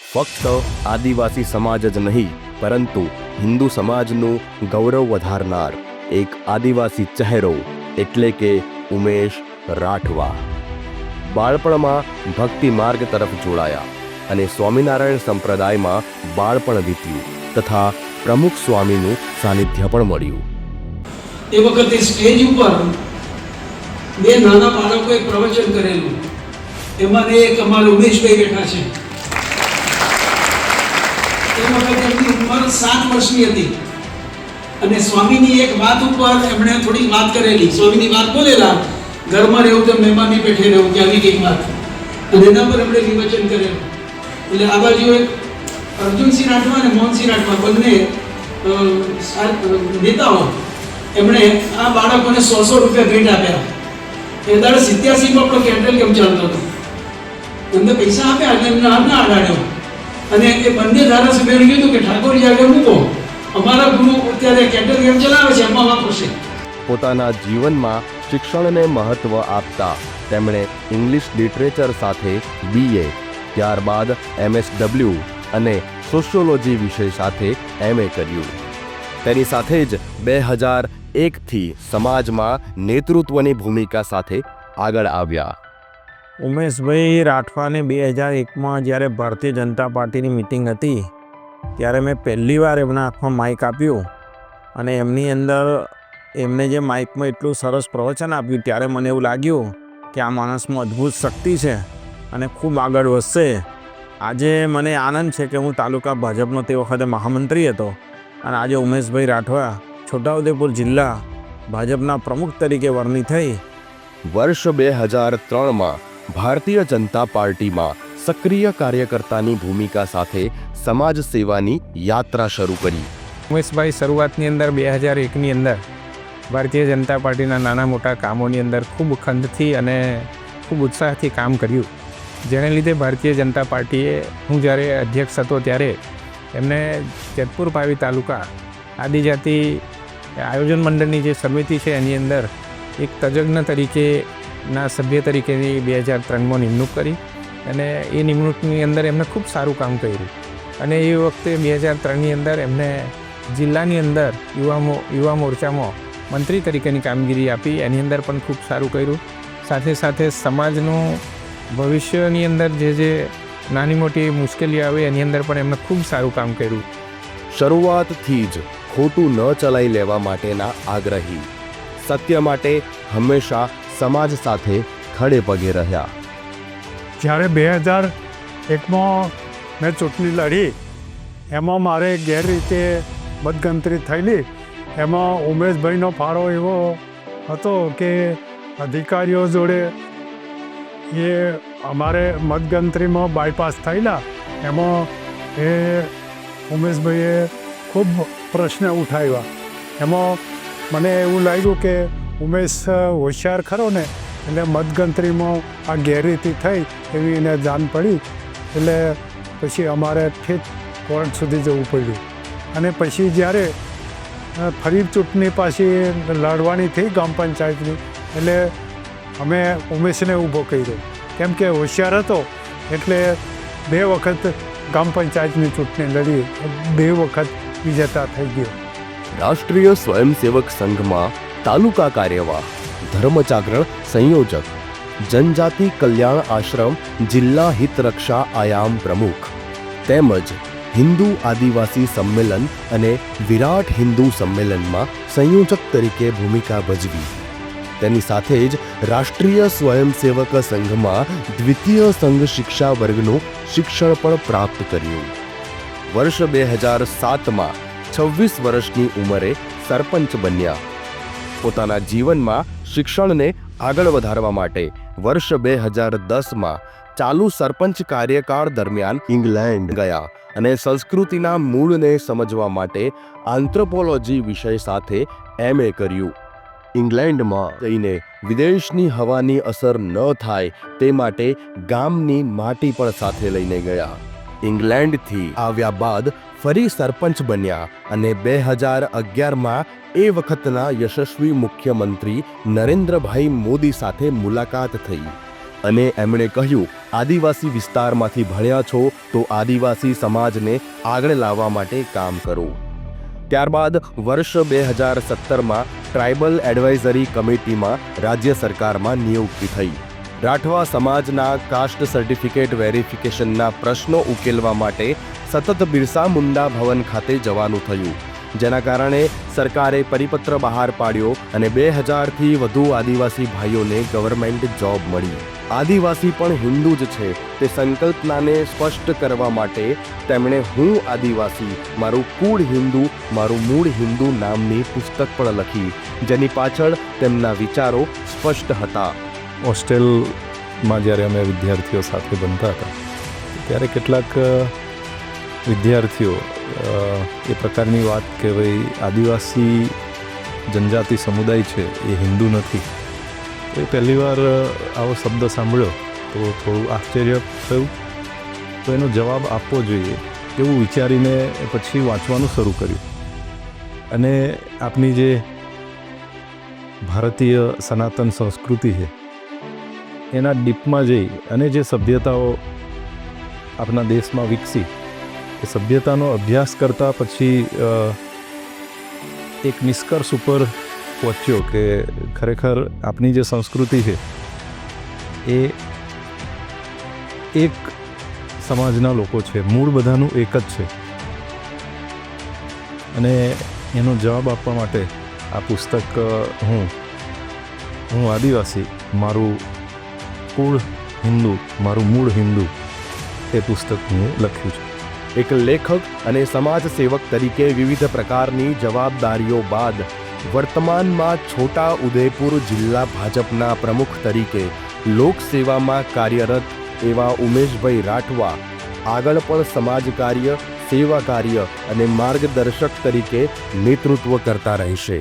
ફક્ત આદિવાસી સમાજ જ નહીં પરંતુ હિન્દુ સમાજનું ગૌરવ વધારનાર એક આદિવાસી ચહેરો એટલે કે ઉમેશ રાઠવા બાળપણમાં ભક્તિ માર્ગ તરફ જોડાયા અને સ્વામિનારાયણ સંપ્રદાયમાં બાળપણ વીત્યું તથા પ્રમુખ સ્વામીનું સાનિધ્ય પણ મળ્યું. એ વખતે સ્ટેજ ઉપર બે નાના બાળકોએ પ્રવચન કરેલું. એમાં એક અમારા ઉમેશભાઈ બેઠા છે. એ વખતે એમની ઉંમર 7 વર્ષની હતી અને સ્વામીની એક વાત ઉપર એમણે થોડી વાત કરેલી. સ્વામીની વાત બોલેલા, ઘરમાં રહેવું તો મહેમાનની પેઠે રહેવું કે આવી કઈક વાત, અને એના પર એમણે વિવચન કરેલું. એટલે આ બાજુ એક અર્જુનસિંહ રાઠવા અને મોહનસિંહ રાઠવા બંને નેતાઓ એમણે આ બાળકોને 100 રૂપિયા ભેટ આપ્યા. એ દાડે 87માં આપણો કેન્ડલ કેમ ચાલતો હતો, એમને પૈસા આપ્યા એટલે એમને હાથ ના અડાડ્યો. અને એ બંને ધારાસભ્યોએ કીધું કે ઠાકોરજી આગળ મૂકો, અમારા ગુરુ અત્યારે કેન્ડલ કેમ ચલાવે છે એમાં વાપરશે. પોતાના જીવનમાં શિક્ષણને મહત્વ આપતા તેમણે ઇંગ્લિશ લિટરેચર સાથે BA, ત્યારબાદ MSW અને સોશિયોલોજી વિષય સાથે MA કર્યું. તેની સાથે જ 2001થી સમાજમાં નેતૃત્વની ભૂમિકા સાથે આગળ આવ્યા. ઉમેશભાઈ રાઠવાને 2001માં જ્યારે ભારતીય જનતા પાર્ટીની મિટિંગ હતી ત્યારે મેં પહેલીવાર એમના હાથમાં માઇક આપ્યું અને એમની અંદર એમને જે માઇકમાં એટલું સરસ પ્રવચન આપ્યું ત્યારે મને એવું લાગ્યું કે આ માણસમાં અદ્ભુત શક્તિ છે અને ખૂબ આગળ વધશે. આજે મને આનંદ છે કે હું તાલુકા ભાજપનો તે વખતે મહામંત્રી હતો અને આજે ઉમેશભાઈ રાઠવા છોટાઉદેપુર જિલ્લા ભાજપના પ્રમુખ તરીકે વરણી થઈ. વર્ષ 2003માં ભારતીય જનતા પાર્ટીમાં સક્રિય કાર્યકર્તાની ભૂમિકા સાથે સમાજ સેવાની યાત્રા શરૂ કરી. ઉમેશભાઈ શરૂઆતની અંદર 2001ની અંદર ભારતીય જનતા પાર્ટીના નાના મોટા કામોની અંદર ખૂબ ખંતથી અને ખૂબ ઉત્સાહથી કામ કર્યું, જેને લીધે ભારતીય જનતા પાર્ટીએ, હું જ્યારે અધ્યક્ષ હતો ત્યારે એમને જેતપુર પાવી તાલુકા આદિજાતિ આયોજન મંડળની જે સમિતિ છે એની અંદર એક તજજ્ઞ તરીકેના સભ્ય તરીકેની 2003માં નિમણૂક કરી અને એ નિમણૂકની અંદર એમને ખૂબ સારું કામ કર્યું. અને એ વખતે 2003ની અંદર એમને જિલ્લાની અંદર યુવા મોરચામાં મંત્રી તરીકેની કામગીરી આપી, એની અંદર પણ ખૂબ સારું કર્યું. સાથે સાથે સમાજનું ભવિષ્યની અંદર જે નાની મોટી મુશ્કેલીઓ આવે એની અંદર પણ એમને ખૂબ સારું કામ કર્યું. શરૂઆતથી જ ખોટું ન ચલાવી લેવા માટેના આગ્રહી, સત્ય માટે હંમેશા સમાજ સાથે ખડે પગે રહ્યા. જ્યારે 2001માં મેં ચૂંટણી લડી એમાં મારે ગેરરીતે મતગણતરી થયેલી. એમાં ઉમેશભાઈનો ફાળો એવો હતો કે અધિકારીઓ જોડે એ અમારે મતગણતરીમાં બાયપાસ થયેલા, એમાં એ ઉમેશભાઈએ ખૂબ પ્રશ્ન ઉઠાવ્યા. એમાં મને એવું લાગ્યું કે ઉમેશ હોશિયાર ખરો ને, એટલે મતગણતરીમાં આ ગેરરીતિ થઈ એવી એને જાણ પડી. એટલે પછી અમારે ઠેઠ કોર્ટ સુધી જવું પડ્યું. અને પછી જ્યારે ફરી ચૂંટણી પાછી લડવાની થઈ ગામ પંચાયતની, એટલે અમે ઉમેશને ઊભો કર્યો, કેમ કે હોશિયાર હતો એટલે 2 વખત ગામ પંચાયતની ચૂંટણી લડી, 2 વખત વિજેતા થઈ ગયો. રાષ્ટ્રીય સ્વયંસેવક સંઘમાં તાલુકા કાર્યવાહ, ધર્મજાગરણ સંયોજક, જનજાતિ કલ્યાણ આશ્રમ જિલ્લા હિતરક્ષા આયામ પ્રમુખ તેમજ હિન્દુ આદિવાસી સંમેલન અને વિરાટ હિન્દુ સંમેલનમાં સંયોજક તરીકે ભૂમિકા ભજવી. તેની સાથે જ રાષ્ટ્રીય સ્વયંસેવક સંઘમાં દ્વિતીય સંઘ શિક્ષા વર્ગનું શિક્ષણ પણ પ્રાપ્ત કર્યું. વર્ષ 2007માં 26 વર્ષની ઉંમરે સરપંચ બન્યા. પોતાના જીવનમાં શિક્ષણને આગળ વધારવા માટે વર્ષ 2010માં ચાલુ સરપંચ કાર્યકાળ દરમિયાન ઇંગ્લેન્ડ ગયા અને સંસ્કૃતિના મૂળને સમજવા માટે આંથ્રોપોલોજી વિષય સાથે MA કર્યું. ઇંગ્લેન્ડમાં જઈને વિદેશની હવાની અસર ન થાય તે માટે ગામની માટી પણ સાથે લઈને ગયા. ઇંગ્લેન્ડથી આવ્યા બાદ ફરી સરપંચ બન્યા અને 2011માં એ વખતના યશસ્વી મુખ્યમંત્રી નરેન્દ્રભાઈ મોદી સાથે મુલાકાત થઈ. અને એમણે કહ્યું, આદિવાસી વિસ્તારમાંથી ભણ્યા છો તો આદિવાસી સમાજને આગળ લાવવા માટે કામ કરો. ત્યારબાદ વર્ષ 2017માં ટ્રાઇબલ એડવાઇઝરી કમિટીમાં રાજ્ય સરકારમાં નિયુક્તિ થઈ. રાઠવા સમાજના કાસ્ટ સર્ટિફિકેટ વેરિફિકેશનના પ્રશ્નો ઉકેલવા માટે સતત બિરસા મુંડા ભવન ખાતે જવાનું થયું, જેના કારણે સરકારે પરિપત્ર બહાર પાડ્યો અને 2000થી વધુ આદિવાસી ભાઈઓને ગવર્મેન્ટ જોબ મળી. આદિવાસી પણ હિન્દુ જ છે તે સંકલ્પનાને સ્પષ્ટ કરવા માટે તેમણે હું આદિવાસી, મારું કુળ હિન્દુ, મારું મૂળ હિન્દુ નામની પુસ્તક પણ લખી, જેની પાછળ તેમના વિચારો સ્પષ્ટ હતા. હોસ્ટેલમાં જ્યારે અમે વિદ્યાર્થીઓ સાથે બનતા હતા ત્યારે કેટલાક વિદ્યાર્થીઓ એ પ્રકારની વાત કે ભાઈ આદિવાસી જનજાતિ સમુદાય છે એ હિન્દુ નથી. તો એ પહેલીવાર આવો શબ્દ સાંભળ્યો તો થોડું આશ્ચર્ય થયું. તો એનો જવાબ આપવો જોઈએ એવું વિચારીને પછી વાંચવાનું શરૂ કર્યું. અને આપની જે ભારતીય સનાતન સંસ્કૃતિ છે એના ડીપમાં જઈ અને જે સભ્યતાઓ આપણા દેશમાં વિકસી એ સભ્યતાનો અભ્યાસ કરતાં પછી એક નિષ્કર્ષ ઉપર પહોંચ્યો કે ખરેખર આપણી જે સંસ્કૃતિ છે એ એક સમાજના લોકો છે, મૂળ બધાનું એક જ છે. અને એનો જવાબ આપવા માટે આ પુસ્તક હું આદિવાસી, મારું કુળ હિન્દુ, મારું મૂળ હિન્દુ, એ પુસ્તક મેં લખ્યું છે. એક લેખક અને સમાજ સેવક તરીકે વિવિધ પ્રકારની જવાબદારીઓ બાદ વર્તમાનમાં છોટા ઉદેપુર જિલ્લા ભાજપના પ્રમુખ તરીકે લોકસેવામાં કાર્યરત એવા ઉમેશભાઈ રાઠવા આગળ પણ સમાજ કાર્ય, સેવા કાર્ય અને માર્ગદર્શક તરીકે નેતૃત્વ કરતા રહેશે.